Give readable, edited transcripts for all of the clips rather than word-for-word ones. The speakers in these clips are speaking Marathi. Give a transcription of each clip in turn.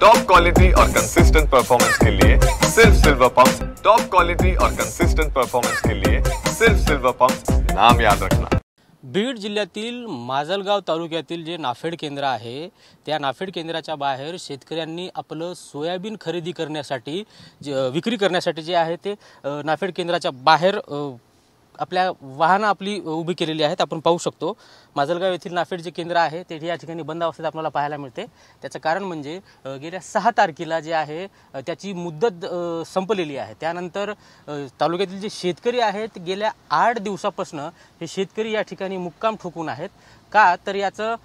टॉप क्वालिटी और कंसिस्टेंट परफॉर्मेंस के लिए सिर्फ सिल्वर पंप्स। टॉप क्वालिटी और कंसिस्टेंट परफॉर्मेंस के लिए सिर्फ सिल्वर पंप्स, नाम याद रखना। बीड जिल्ह्यातील माजलगाव तालुक्यातील जे नाफेड केंद्र आहे त्या नाफेड केंद्राच्या बाहेर शेतकऱ्यांनी आपलं सोयाबीन खरेदी करण्यासाठी विक्री करण्यासाठी जे आहे ते नाफेड केंद्राच्या बाहेर आपल्या वाहनं आपली उभी केलेली आहेत। आपण पाहू शकतो माजलगाव येथील नाफेड जे केंद्र आहे ते या ठिकाणी बंद अवस्थेत आपल्याला पाहायला मिळते। त्याचं कारण म्हणजे गेल्या 6 तारखेला जे आहे त्याची मुदत संपलेली आहे। त्यानंतर तालुक्यातील जे शेतकरी आहेत गेल्या 8 दिवसापासून हे शेतकरी या ठिकाणी मुक्काम ठोकून आहेत। का तर याचं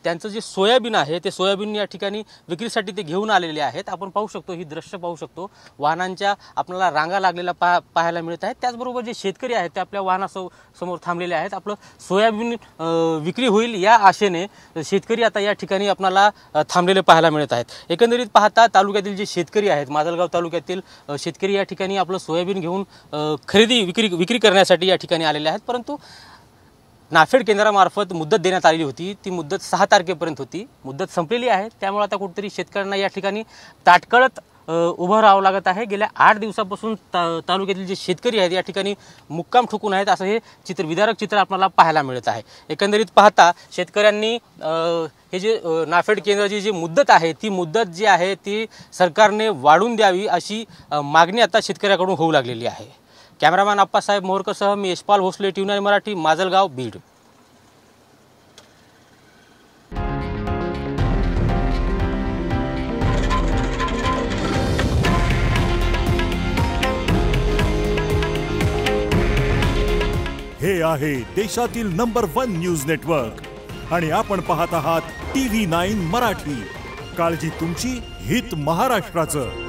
त्यांचं जे सोयाबीन आहे ते सोयाबीन या ठिकाणी विक्रीसाठी ते घेऊन आलेले आहेत। आपण पाहू शकतो ही दृश्य पाहू शकतो वाहनांच्या आपल्याला रांगा लागलेल्या पाहायला मिळत आहेत। त्याचबरोबर जे शेतकरी आहेत ते आपल्या वाहनासमोर थांबलेले आहेत। आपलं सोयाबीन विक्री होईल या आशेने शेतकरी आता या ठिकाणी आपल्याला थांबलेले पाहायला मिळत आहेत। एकंदरीत पाहता तालुक्यातील जे शेतकरी आहेत माजलगाव तालुक्यातील शेतकरी या ठिकाणी आपलं सोयाबीन घेऊन खरेदी विक्री करण्यासाठी या ठिकाणी आलेले आहेत। परंतु नाफेड केंद्रामार्फत मुदत देण्यात आलेली होती, ती मुदत 6 तारखेपर्यंत होती। मुदत संपलेली आहे, त्यामुळे आता कुठेतरी शेतकऱ्यांना या ठिकाणी ताटकळत उभं राहावं लागत आहे। गेल्या 8 दिवसापासून तालुक्यातील जे शेतकरी आहेत या ठिकाणी मुक्काम ठोकून आहेत असं हे विदारक चित्र आपल्याला पाहायला मिळत आहे। एकंदरीत पाहता शेतकऱ्यांनी हे जे नाफेड केंद्राची जी मुदत आहे ती मुदत जी आहे ती सरकारने वाढवून द्यावी अशी मागणी आता शेतकऱ्याकडून होऊ लागलेली आहे। कॅमेरामॅन आप्पासाहेब मोरकरसह मी यशपाल भोसले, टी9 मराठी, माजलगाव, बीड। हे आहे देशातील नंबर 1 न्यूज नेटवर्क आणि आपण पाहत आहात टी9 मराठी। काळजी तुमची, हित महाराष्ट्राचं।